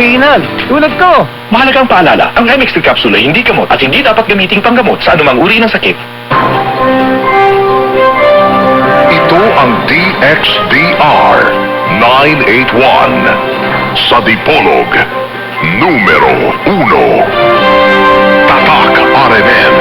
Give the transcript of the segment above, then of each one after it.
Original, tulad ko. Mahalagang paalala, ang Lemextil capsule ay hindi gamot at hindi dapat gamiting panggamot sa anumang uri ng sakit. Ito ang DXDR 981 sa Dipolog numero 1. Tatak RMN.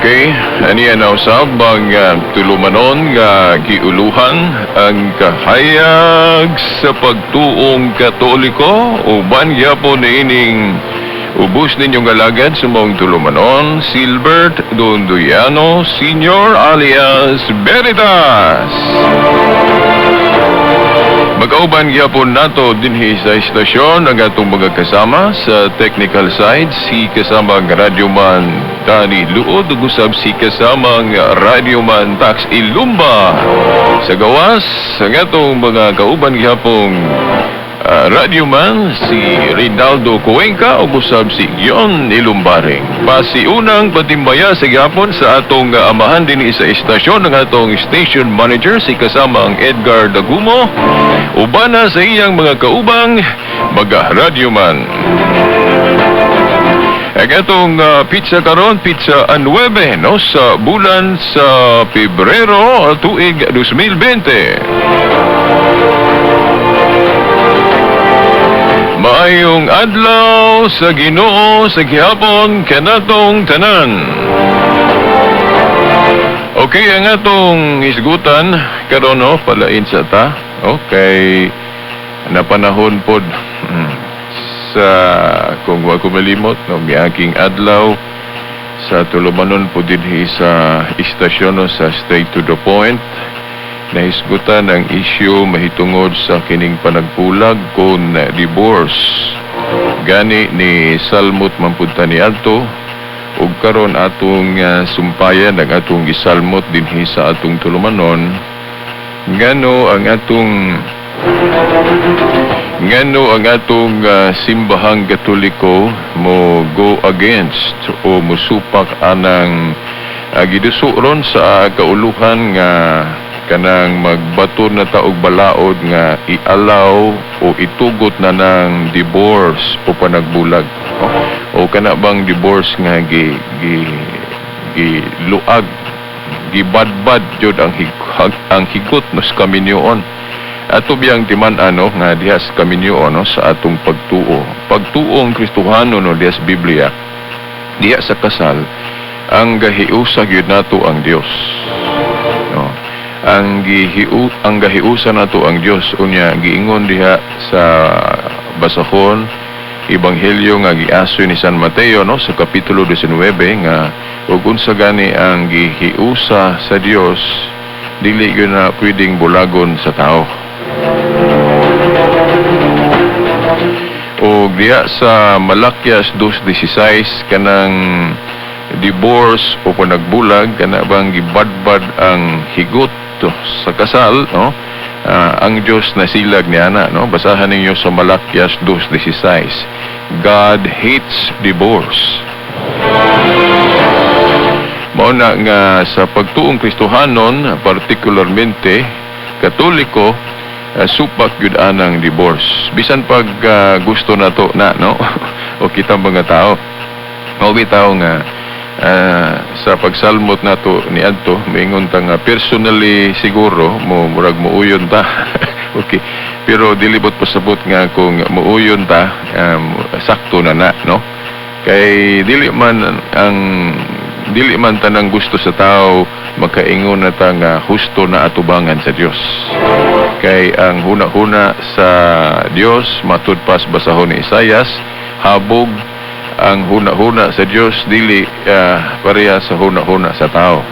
Okay, aniya na usab ang tulumanon nga giuluhan ang kahayag sa pagtuong Katoliko uban gyapon ining ubos ninyong alagad sa mong tulumanon, Silbert Donduyano Sr. alias Veritas. Mag-auban gyapon nato dinhi sa istasyon ang atong mga kasama sa technical side, si kasamang radyoman Danny Luod ug usab si kasamang radyoman Tax Ilumba. Sa gawas ang atong mga kauban gyapong radyoman si Rinaldo Cuenca ug usab si Gion Ilumbaring. Pasiunang patimbaya sa gyapon sa atong amahan dinhi sa istasyon ng atong station manager si kasamang Edgar Dagumo uban na sa iyang mga kaubang mag-radyoman. Ang atong pizza karon, pizza 9 no, sa bulan sa Pebrero tuig 2020. Maayong adlaw sa Ginoo sa gihapon kanatong tanan. Okay, ang atong isgutan karon no, palain sa ta. Okay, napanahon pod sa kung wa ko malimot no, miaking adlaw sa tulumanon po dinhi sa istasyon no, sa Straight to the Point. Nahisgutan ang isyu mahitungod sa kining panagpulag kon divorce gani ni Salmot Mampunta ni Alto ug karon atong sumpayan ang atong gisalmot dinhi sa atong tulumanon ngano ang atong simbahang Katoliko mo go against o musupak anang gidusuron sa kauluhan nga kanang magbato na taog balaod nga ialaw o itugot na ng divorce o panagbulag o kana bang divorce nga giluag gibadbad jud ang higot no sa kaminyoon ato biyang timan ano nga diha sa kaminyoon no, sa atong pagtuo ang Kristohano no diha sa Biblia diha sa kasal ang gahiusa gyud nato ang Dios no ang gahiusa nato ang Dios unya giingon diha sa basahon ebanghelyo nga giasoy ni San Mateo no sa kapitulo 19 nga ug unsa gani ang gihiusa sa Dios dili gyud na pwedeng bulagon sa tao. O diya sa Malakias 2:16 kanang divorce o panagbulag kana bang gibadbad ang higot sa kasal no. Ang Diyos na silag ni ana no. Basahan ninyo sa Malakias 2:16. God hates divorce. Mao na nga sa pagtuong Kristohanon, particularmente Katoliko, supak gyud anang divorce. Bisan pag gusto nato na no o kita mga tao. Mao bitaw nga sa pagsalmot nato ni adto moingon ta nga personally siguro murag muuyon ta. Okay. Pero dilibot pasabot nga kung muuyon ta sakto na no. Kay dili man tanang gusto sa tao makaingon na ta nga husto na atubangan sa Dios. Kay ang huna-huna sa Dios matud pas basahon ni Isaias, habog ang huna-huna sa Dios dili pareha sa huna-huna sa tao.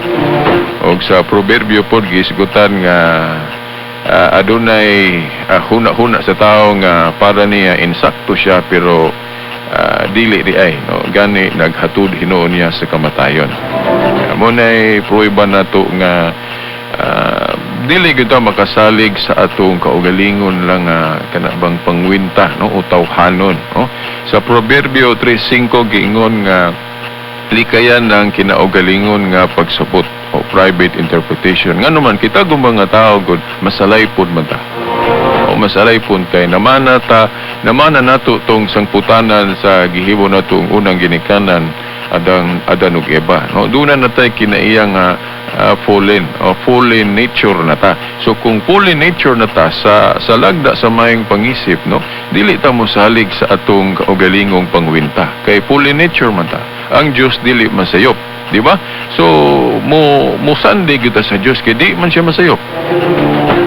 Og sa proverbio pod gisgutan nga adunay huna-huna sa tao nga para niya insakto siya pero dili di ay no gani naghatud hinuon niya sa kamatayon. Mo nay prueba nato nga dili kita makasalig sa atong kaugalingon lang kanabang pangwinta no o tawhanon no. Sa Proverbio 3:5 giingon nga likayan ng kinaugalingon nga pagsabot o private interpretation. Ngano man kita gumbang nga tao gud masalay pod man ta. O masalay pun kay namana nato tong sangputanan sa gihibo natong unang ginikanan Adan ug Eva no duna natay kinaiyang fallen nature nata. So kung fallen nature nata sa lagda sa mayong pangisip no dili ta mosalig sa atong kaugalingong pangwinta kay fallen nature man ta. Ang Dios dili masayop, di ba? So mo sandi kita sa Dios kay di man siya masayop.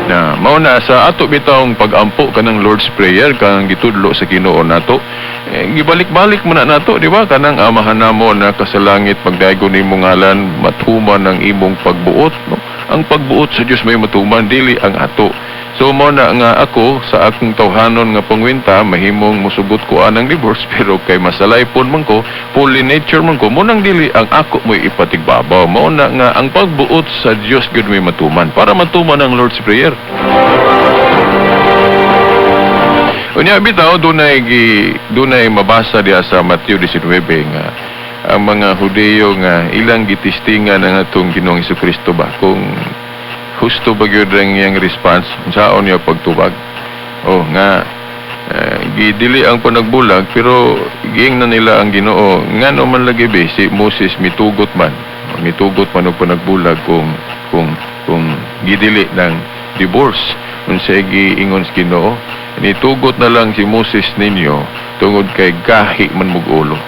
Na mao na sa ato bitawng pag-ampo kanang Lord's Prayer kanang gitudlo sa Ginoo nato gibalik-balik man nato di ba kanang amahan namo na kasalangit pagdaygon nimo ngalan matuman ang imong pagbuot no? Ang pagbuot sa Dios may matuman dili ang ato. So mo na nga ako sa akong tawhanon nga pangwinta mahimong musugot ko anang divorce pero kay masalay pon man ko fully nature man ko mo nang dili ang ako mo'y ipatigbabaw. Mo na nga ang pagbuot sa Dios gud may matuman para matuman ang Lord's Prayer. Unya bitaw dunay mabasa diha sa Mateo 19 nga ang mga Hudiyo nga ilang gitistingan ang atong Ginoong Hesukristo ba kung husto ba gyud ang iyang response saon niya pagtubag nga gidili ang panagbulag pero giing na nila ang Ginoo ngano man lagi be si Moses mitugot man og panagbulag kung gidili ng divorce unsa giingon sa Ginoo nitugot na lang si Moses ninyo tungod kay gahi man mug ulo.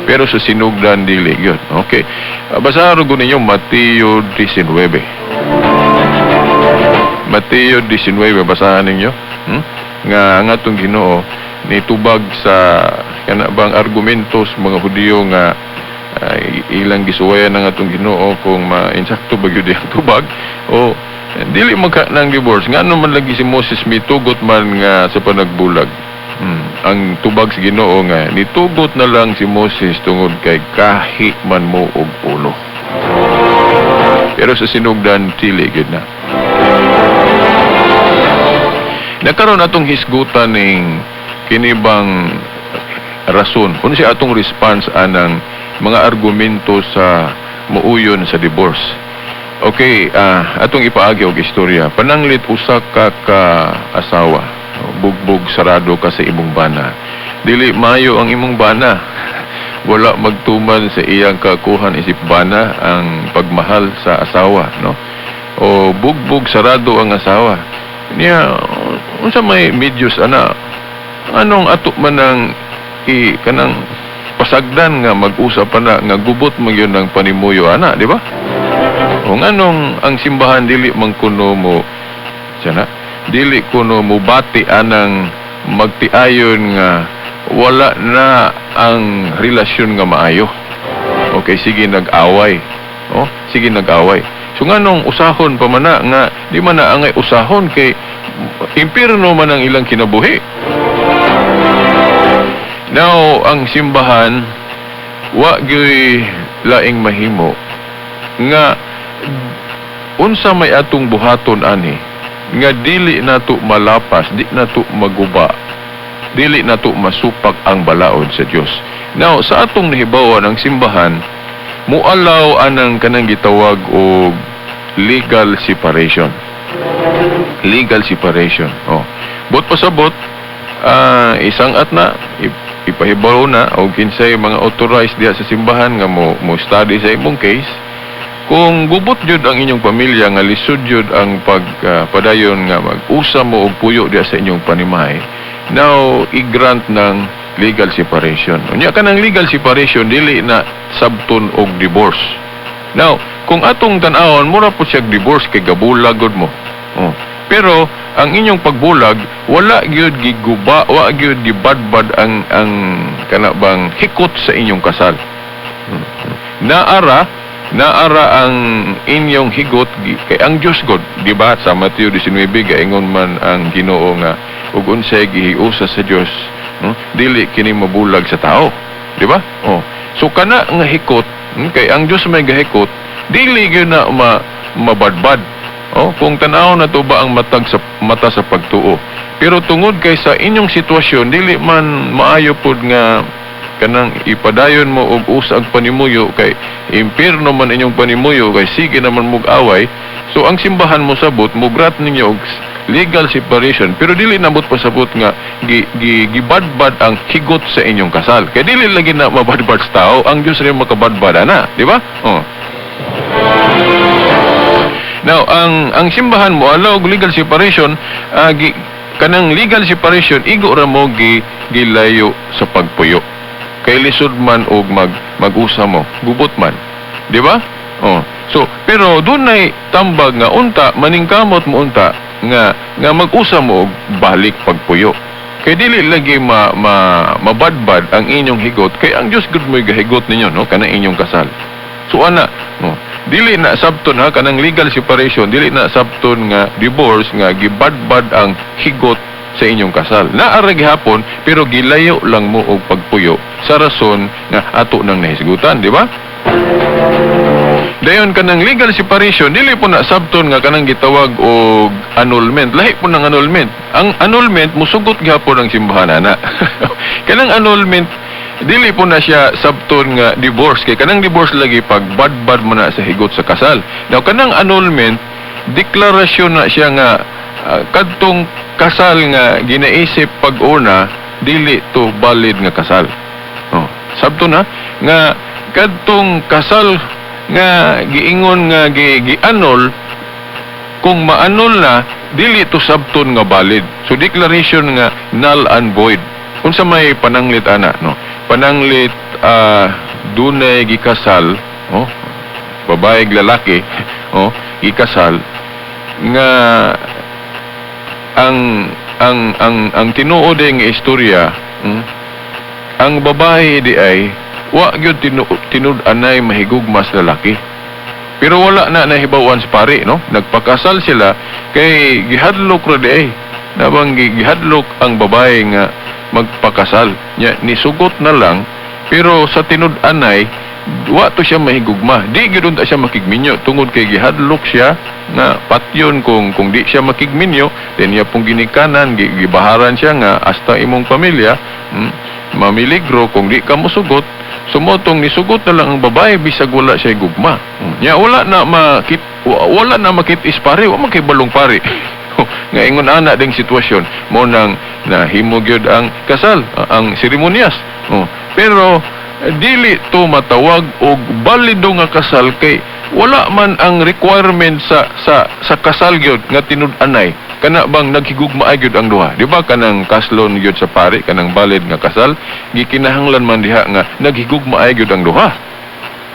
Pero sa sinugdan dili yun. Okay. Basahan ko ninyo Mateo 19. Mateo 19 basahan ninyo. Nga ang atong Ginoo nitubag sa kanabang argumentos mga Hudiyo nga ilang gisuwayan ng atong Ginoo kung insakto ba gyud ang tubag o dili magka ng divorce ngano man lagi si Moses mitugot man nga sa panagbulag. Ang tubag sa Ginoo nga nitugot na lang si Moses tungod kay kahi man mo og ulo. Pero sa sinugdan dili gyud na. Nagkaroon atong hisgutan ning kinibang rason kung siya atong response anang mga argumento sa muuyon sa divorce. Okay, atong ipaagi og istorya. Pananglit usa ka asawa. Bugbog sarado ka sa imong bana. Dili mayo ang imong bana. Wala magtuman sa iyang kakuhan isip bana ang pagmahal sa asawa, no? O bugbog sarado ang asawa. Niya unsa may medyos ana? Anong ato man ang kanang pasagdan nga mag-usap na nga gubot man yun ng panimuyo ana, di ba? O nganong ang simbahan dili man kuno mo sana dili kuno mubati anang magtiayon nga wala na ang relasyon nga maayo. Okay, sige nag-away. Sige nag-away. So nga nung usahon pa man na, nga di man na angay usahon kay impierno man ang ilang kinabuhi. Now, ang simbahan wa gyud laing mahimo nga unsa may atong buhaton ani nga dili nato malapas, di nato maguba, dili nato masupak ang balaod sa Dios. Now, sa atong nahibawan ang simbahan mualaw anang kanang gitawag og legal separation. Legal separation. But pasabot isang at na ipahibaw na o kinsay mga authorized diha sa simbahan nga mo study sa imong case. Kung gubot jud ang inyong pamilya nga lisod jud ang pagpadayon nga mag-usa mo og puyo diha sa inyong panimahe, now i-grant ng legal separation. Unya kanang legal separation dili na sabton og divorce. Now, kung atong tan-awon mura po siya divorce kay gabulagod mo. Pero ang inyong pagbulag wala gyud giguba, wa gyud gibadbad ang kanabang hikot sa inyong kasal. Naara ang inyong higot kay ang Dios God, di ba? Sa Mateo 19 gaingon man ang Ginoo nga ug unsay gihiusa sa Dios, dili kini mabulag sa tao, di ba? So kana nga hikot, kay ang Dios may gahikot, dili gyud na mabadbad. Kung tanaw na to ba ang mata sa pagtuo. Pero tungod kay sa inyong sitwasyon dili man maayo pod nga kanang ipadayon mo og usag panimuyo kay impierno man inyong panimuyo kay sige naman mug-away. So ang simbahan mo sabot mugrat ninyo og legal separation pero dili nabot pasabot nga gibadbad ang higot sa inyong kasal. Kay dili lagi na mabadbad sa tao, ang Dios rin makabadbad na, di ba? Now, ang simbahan mo allow legal separation, kanang legal separation igo ra mo gilayo sa pagpuyo. Kay lisod man og mag-usa mo, gubot man. Di ba? So, pero dunay tambag nga unta maningkamot mo unta nga mag-usa mo og balik pagpuyo. Kay dili lagi mabadbad ang inyong higot kay ang Dios gud mo'y gahigot ninyo kanang inyong kasal. So ana, dili na sabton kanang legal separation, dili na sabton nga divorce nga gibadbad ang higot sa inyong kasal. Naara gihapon pero gilayo lang mo og pagpuyo sa rason nga ato nang nahisgutan, di ba? Dayon kanang legal separation dili po na sabton nga kanang gitawag og annulment. Lahi po ng annulment. Ang annulment musugot gihapon ang simbahan ana. Kanang annulment dili po na siya sabton nga divorce kay kanang divorce lagi pag badbad mo na sa higot sa kasal. Now kanang annulment deklarasyon na siya nga kadtong kasal nga ginaisip pag-una dili to valid nga kasal. Sabton nga kadtong kasal nga giingon nga gi-annul kung ma-annul na dili to sabton nga valid. So declaration nga null and void. Unsa may pananglit ana pananglit dunay gikasal babae ug lalaki gikasal nga ang tinuod nga istorya ang babae di ay wa gyud tinud-anay mahigugmas lalaki. Pero wala na nahibawan sa pari, nagpakasal sila kay gihadlok ra di ay nabang gihadlok ang babae nga magpakasal nya nisugot na lang pero sa tinud-anay wa to siya mahigugma, di gyud ta siya makigminyo tungod kay gihadlok siya nga patyon kung di siya makigminyo then iya pong ginikanan gibaharan siya nga hasta imong pamilya mamiligro kung di ka mosugot. Sumotong nisugot na lang ang babae bisag wala siya gugma. Nya wala na makit-is pare, wa man kay balong pare. Nga ingon ana ding sitwasyon mo nang nahimo gyud ang kasal, ang seremonyas. Pero dili to matawag og balido nga kasal kay wala man ang requirement sa kasal gyud nga tinud-anay kana bang naghigugma gyud ang duha, di ba? Kanang kaslon gyud sa pare kanang valid nga kasal gikinahanglan man diha nga naghigugma gyud ang duha,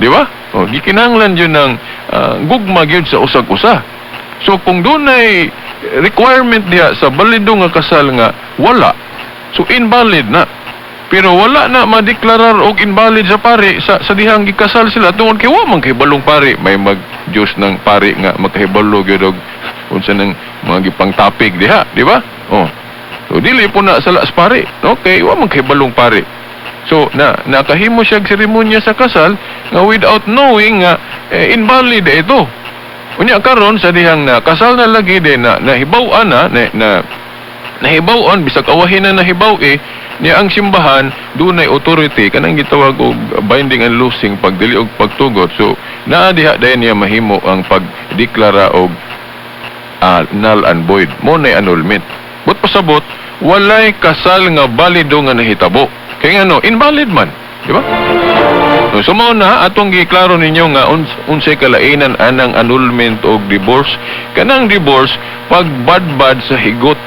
di ba? Gikinahanglan yun ng gugma gyud sa usag-usa. So kung dunay requirement diha sa balido nga kasal nga wala, So invalid na. Pero wala na madeklarar og invalid sa pari sa dihang gikasal sila tungod kay wa man kahibalong pari may mag-Diyos ng pari nga makahibalo gyud og unsa nang mga gipang topic diha, di ba? Oh. So dili po na sala sa pari, no? Kay wa man kahibalong pari. So nakahimo siya og seremonya sa kasal nga without knowing nga invalid ito. Unya karon sa dihang na kasal na lagi din na nahibaw-an na nahibaw-an bisag awahin na nahibaw niya ang simbahan dunay authority kanang gitawag og binding and loosing pagdili og pagtugot. So naa diha dayon niya mahimo ang pagdeklara og null and void mo na annulment. But pasabot walay kasal nga balido nga nahitabo kay ngano invalid man, di ba? So mo na atong giklaro ninyo nga unsay kalainan anang annulment og divorce. Kanang divorce pagbadbad sa higot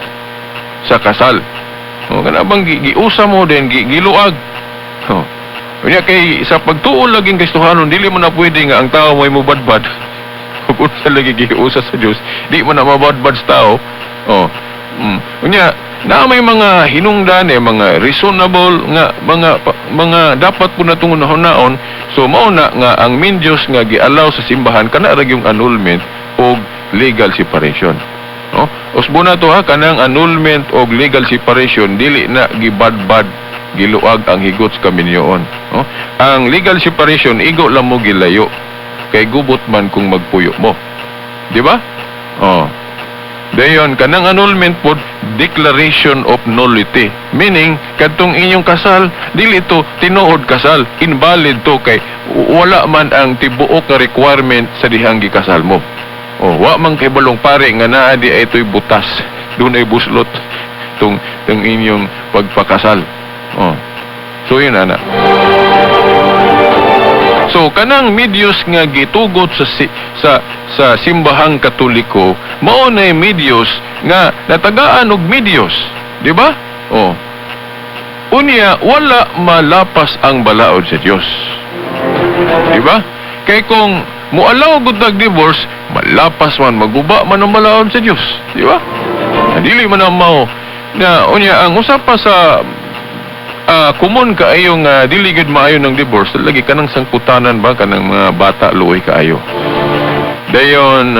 sa kasal. O kana bang giusa mo din giluag. Unya kay sa pagtuo laging Kristohanon dili mo na pwede nga ang tao may mubadbad. Kung sa lagi giusa sa Dios, di mo na mabadbad sa tao. Unya na may mga hinungdan mga reasonable nga mga dapat po natong unahon. So mao na nga ang main Dios nga giallow sa simbahan kana ra yung annulment og legal separation. No? Usbo na to kanang annulment og legal separation dili na gibadbad giluag ang higot sa kaminyoon. No? Ang legal separation igo lang mo gilayo kay gubot man kung magpuyo mo. Di ba? Dayon kanang annulment pod declaration of nullity. Meaning kadtong inyong kasal dili to tinuod kasal, invalid to kay wala man ang tibuok nga requirement sa dihang gikasal mo. Wa man kay balong pare nga naa di ito'y butas. Dunay buslot tung inyong pagpakasal. So yun ana. So kanang medyos nga gitugot sa simbahang Katoliko, mao na medyos nga natagaan og medyos, di ba? Unya wala malapas ang balaod sa Dios. Di ba? Kay kung mualaw gud og divorce, malapas man maguba man ang balaod sa Dios, di ba? Dili man mao na unya ang usapa sa common kaayo nga dili gud maayo ng divorce lagi kanang sangputanan ba kanang mga bata luoy kaayo. Dayon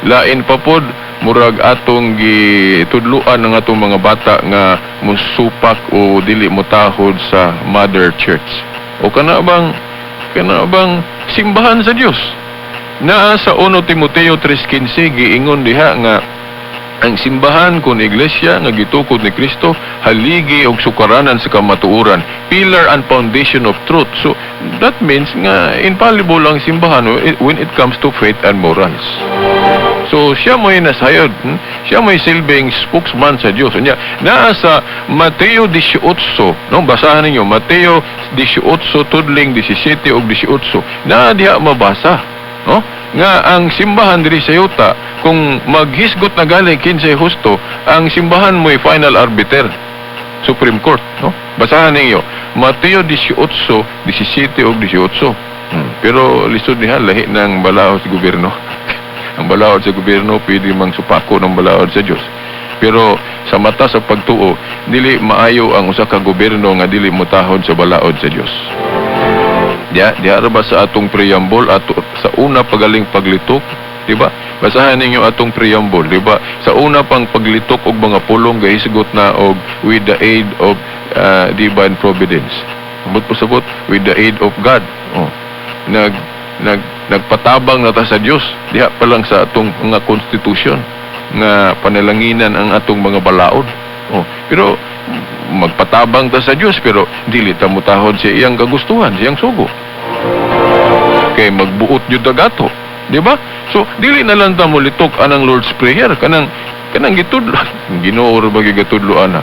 lain pa pod murag atong gitudluan ng atong mga bata nga musupak o dili motahod sa mother church. O kana bang simbahan sa Dios. Naa sa 1 Timoteo 3:15 giingon diha nga ang simbahan kun iglesia nga gitukod ni Kristo haligi og sukaranan sa kamatuoran, pillar and foundation of truth. So that means nga infallible ang simbahan when it comes to faith and morals. So siya mo'y nasayod, siya mo'y silbing spokesman sa Dios. Nya naa sa Mateo 18, no, basahan ninyo Mateo 18 tudling 17 ug 18. Naa diha mabasa, no? Nga ang simbahan diri sa yuta kung maghisgot na gali kinsay husto, ang simbahan mo'y final arbiter, Supreme Court, no? Basahan ninyo Mateo 18, 17 ug 18. Pero lisod niya lahi ng balaod sa gobyerno. Ang balaod sa gobyerno pwede mang supako ng balaod sa Dios. Pero sa mata sa pagtuo, dili maayo ang usa ka gobyerno nga dili motahod sa balaod sa Dios. Diha ba sa atong preamble ato sa una pagaling paglitok, di ba? Basahan ninyo atong preamble, di ba? Sa una pang paglitok og mga pulong gahisgot na og with the aid of divine providence. Ambot po sabot with the aid of God. Nagpatabang na ta sa Dios diha pa lang sa atong mga constitution nga panalanginan ang atong mga balaod. Pero magpatabang ta sa Dios pero dili ta motahod sa iyang kagustuhan, sa iyang sugo. Kay magbuot jud dagato, di ba? So dili na lang ta mo litok anang Lord's Prayer kanang gitudlo. Ginoo ra bagi gatudloan na.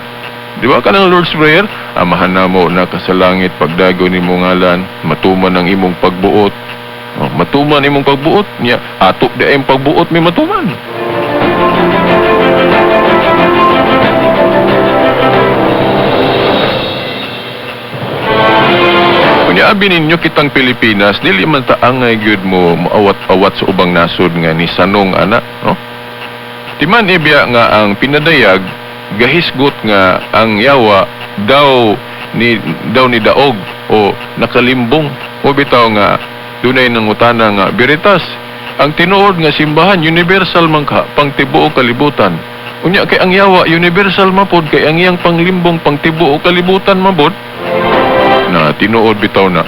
Di ba kanang Lord's Prayer? Amahan namo na ka sa langit pagdago nimo ngalan, matuman ang imong pagbuot. Matuman imong pagbuot niya, ato di ang pagbuot may matuman. Kunya abi ninyo kitang Pilipinas, dili man ta angay gyud mo maawat-awat sa ubang nasod nga ni sanong ana, no? Timan ibiya nga ang pinadayag gahisgot nga ang yawa daw ni daog o nakalimbong o bitaw nga dunay nangutana nga biritas ang tinuod nga simbahan universal man ka pang tibuok kalibutan. Unya kay ang yawa universal mapod kay ang iyang panglimbong pang tibuok kalibutan mabod na tinuod bitaw na.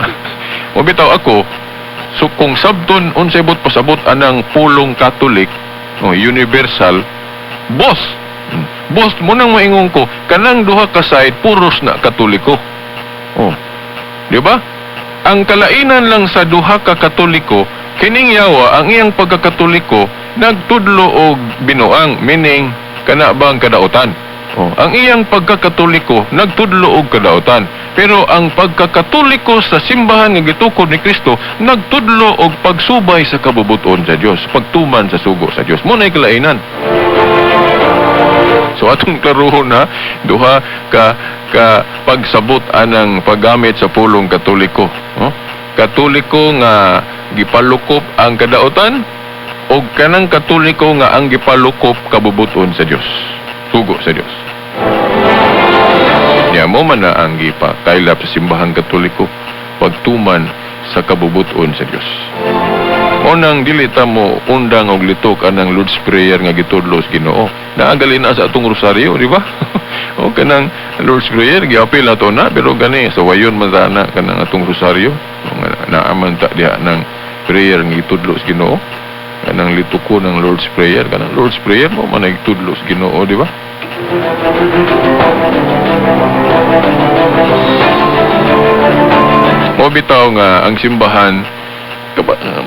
O bitaw ako, so kung sabton unsay bot pasabot anang pulong Katolik o universal, boss mo nang maingon ko kanang duha ka side puros na Katoliko. Oh. Di ba? Ang kalainan lang sa duha ka Katoliko, kining yawa ang iyang pagkakatoliko nagtudlo og binuang, meaning kana ba ang kadautan. Oh, ang iyang pagkakatoliko nagtudlo og kadautan. Pero ang pagkakatoliko sa simbahan nga gitukod ni Kristo nagtudlo og pagsubay sa kabubuton sa Dios, pagtuman sa sugo sa Dios. Mo nay kalainan. So atong klaruhon na duha ka pagsabot anang paggamit sa pulong Katoliko. Oh? Katoliko nga gipalukop ang kadautan o kanang Katoliko nga ang gipalukop kabubuton sa Dios, sugo sa Dios. Ya mo man na ang gipakaylap sa simbahan Katoliko pagtuman sa kabubuton sa Dios. Unang dili ta mo undang og litok anang Lord's Prayer nga gitudlo sa Ginoo. Naagali na sa atong rosaryo, di ba? O kanang Lord's Prayer giapil na to na pero gani sa wayon man na kanang atong rosaryo. Naaman ta diha ng prayer nga gitudlo sa Ginoo. Kanang lituko ng Lord's Prayer, kanang Lord's Prayer mo man gitudlo sa Ginoo, di ba? Mo bitaw nga ang simbahan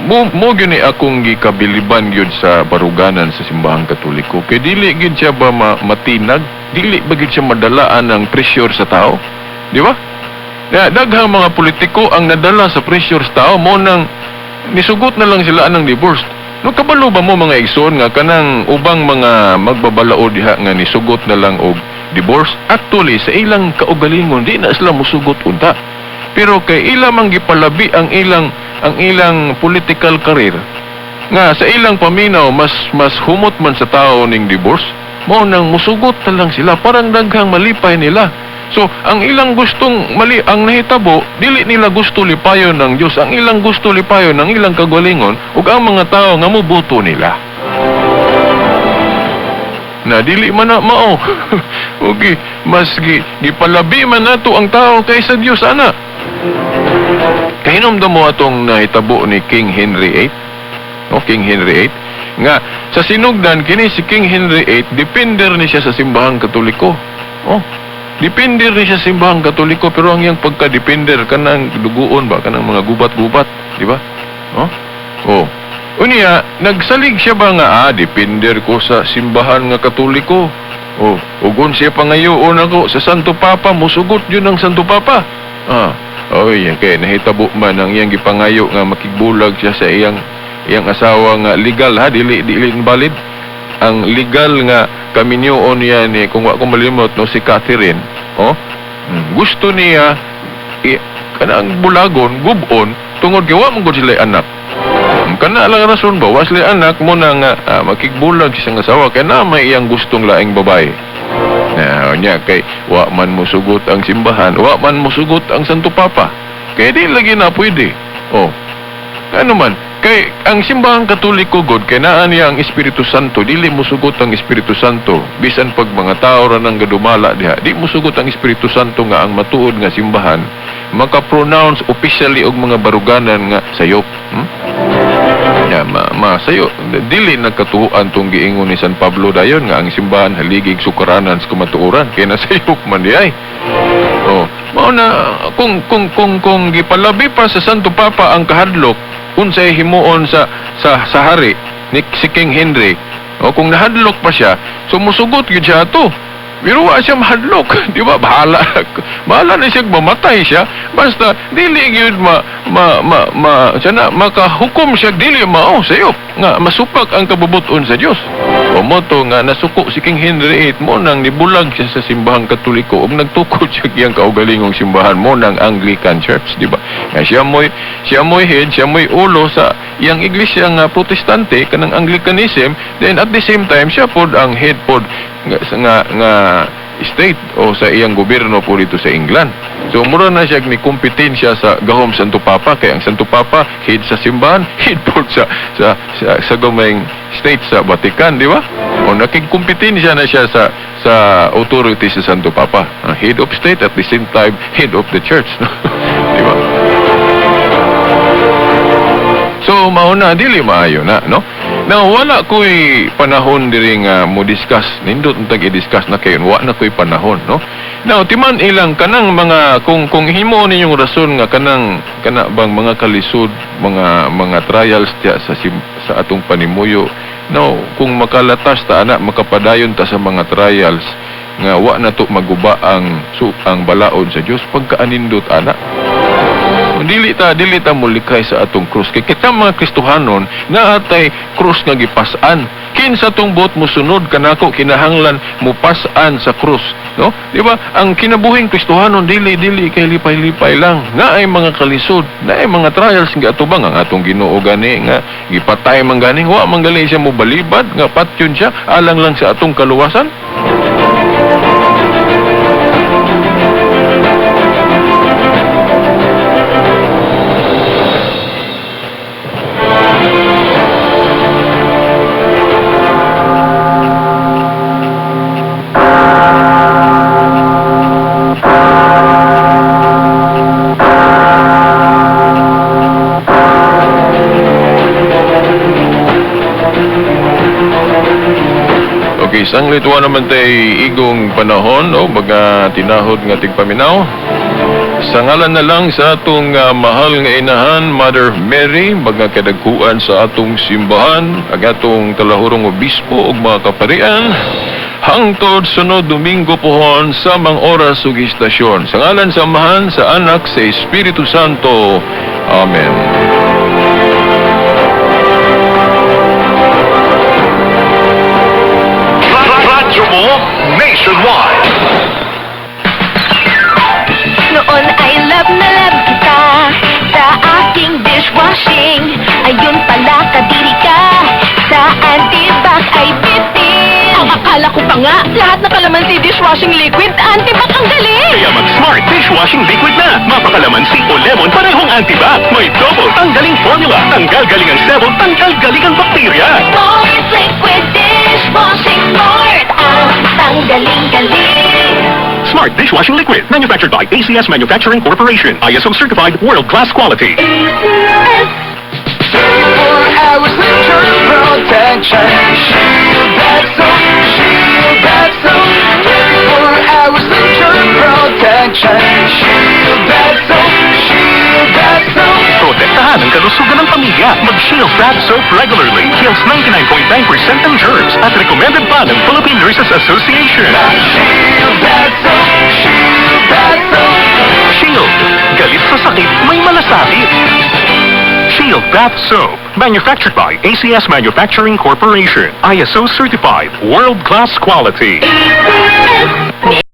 mo gyud ni akong gikabiliban gyud sa baruganan sa simbahang Katoliko kay dili gyud siya ba matinag, dili ba gyud siya madalaan ng pressure sa tao, di ba? Daghang mga politiko ang nadala sa pressure sa tao mo nang nisugot na lang sila anang divorce. No kabalo ba mo mga igsoon nga kanang ubang mga magbabalao diha nga nisugot na lang og divorce? Actually sa ilang kaugalingon di na sila musugot unta. Pero kay ilang mang gipalabi ang ilang political career nga sa ilang paminaw mas humot man sa tao ning divorce, mo nang musugot na lang sila parang daghang malipay nila. So ang ilang gustong mali ang nahitabo dili nila gusto lipayon ng Dios, ang ilang gusto lipayon ng ilang kagalingon ug ang mga tao nga moboto nila. Na dili man na mao. Okay, mas gipalabi man nato ang tao kaysa Dios ana. Kahinomdom mo atong nahitabo ni King Henry VIII, no, King Henry VIII, nga sa sinugdan kini si King Henry VIII depender ni siya sa simbahang Katoliko. Oh, depender ni siya sa simbahang Katoliko pero ang iyang pagka-depender kanang duguon ba kanang mga gubat-gubat, di ba? Oh. Unya, nagsalig siya ba nga depender ko sa simbahan nga Katoliko. Oh, ugon siya pangayoon ako sa Santo Papa, musugot yun ang Santo Papa. Oy, kay nahitabo man ang iyang gipangayo nga makigbulag siya sa iyang asawa nga legal dili invalid. Ang legal nga kaminyoon niya ni kung wa ko malimot no si Catherine. Gusto niya kanang bulagon gubon tungod kay wa man gud sila anak. Kana lang rason ba wa sila anak mo na nga makigbulag siya nga asawa kay na may iyang gustong laing babae. Nya kay wa man mosugot ang simbahan, wa man mosugot ang Santo Papa. Kay di lagi na pwede. Ano man, kay ang simbahang Katoliko god kay naa niya ang Espiritu Santo, dili mosugot ang Espiritu Santo. Bisan pag mga tao ra nang gadumala diha, di mosugot ang Espiritu Santo nga ang matuod nga simbahan maka-pronounce officially og mga baruganan nga sayop. Sayo dili nagkatuhuan tong giingon ni San Pablo dayon nga ang simbahan haligig sukaranan sa kamatuoran kay nasayop man di ay. Mao na kung gipalabi pa sa Santo Papa ang kahadlok unsay himuon sa hari ni si King Henry kung nahadlok pa siya sumusugot gyud siya ato. Pero wa siya mahadlok, di ba? Bahala na siya mamatay siya. Basta dili gyud makahukom siya dili mao sayop nga masupak ang kabubuton sa Dios. O mo to nga nasuko si King Henry VIII mo nang nibulag siya sa simbahang Katoliko ug nagtukod siya kiyang kaugalingong simbahan mo ng Anglican Church, di ba? Nga siya mo'y head, siya mo'y ulo sa iyang iglesia nga protestante kanang Anglicanism, then at the same time siya pod ang head pod nga state o sa iyang gobyerno po dito sa England. So mura na siya ni kompetensya sa gahom Santo Papa, kaya ang Santo Papa head sa simbahan, head po sa gamayng state sa Vatican, di ba? O nakigkompetensya na siya sa authority sa Santo Papa, head of state at the same time head of the church, no? Di ba? So mauna dili maayo na, no? Now, wala ko'y panahon diri nga mo discuss, nindot untag i-discuss na kayo, wala na ko'y panahon, no? Now, timan ilang kanang mga, kung himo ninyong rason nga kana bang mga kalisod, mga trials tiya sa atong panimuyo, now, kung makalatas ta ana, makapadayon ta sa mga trials, nga wa na to maguba ang balaod sa Dios pagkaanindot ana. Dili ta mulikay sa atong krus. Kay kita mga Kristohanon na atay krus nga gipasan. Kinsa tong buot mo sunod kanako kinahanglan mo pasan sa krus, no? Di ba? Ang kinabuhing Kristohanon dili kay lipay-lipay lang. Nga ay mga kalisod, na ay mga trials nga atubang ang atong Ginoo gani nga gipatay man gani, wa man gali siya mo balibad nga patyon siya alang lang sa atong kaluwasan. Okay, sanglit wa naman tay igong panahon o baga tinahod nga tigpaminaw. Sa ngalan na lang sa atong mahal nga inahan, Mother Mary, baga kadagkuan sa atong simbahan, ang atong talahurong obispo ug mga kaparian, hangtod sunod Domingo pohon sa mga oras ug istasyon. Sa ngalan sa Amahan, sa Anak, sa Espiritu Santo. Amen. Radyo mo nationwide. Noon ay love na love kita sa aking dishwashing. Ayun pala kadiri ka sa antibac ay bitin. Ang akala ko pa nga, lahat na kalamansi dishwashing liquid, antibac ang galing. Kaya mag-Smart Dishwashing Liquid na. Mapakalamansi o lemon, parehong antibac. May double tanggaling formula. Tanggal galing ang sebo, tanggal galing ang bakterya. Smart liquid dishwashing Smart ang tanggaling-galing. Smart Dishwashing Liquid. Manufactured by ACS Manufacturing Corporation. ISO certified world-class quality. Hours of germ protection. Shield that soap, shield that soap. 24 hours of germ protection. Shield that soap, shield that soap. Protektahan ang kalusugan ng pamilya. Mag-Shield Bath Soap regularly. Kills 99.9% ng germs at recommended pa ng Philippine Nurses Association. Shield that soap, shield that soap. Shield. Galit sa sakit, may malasakit. Shield Bath Soap. Manufactured by ACS Manufacturing Corporation. ISO certified world-class quality.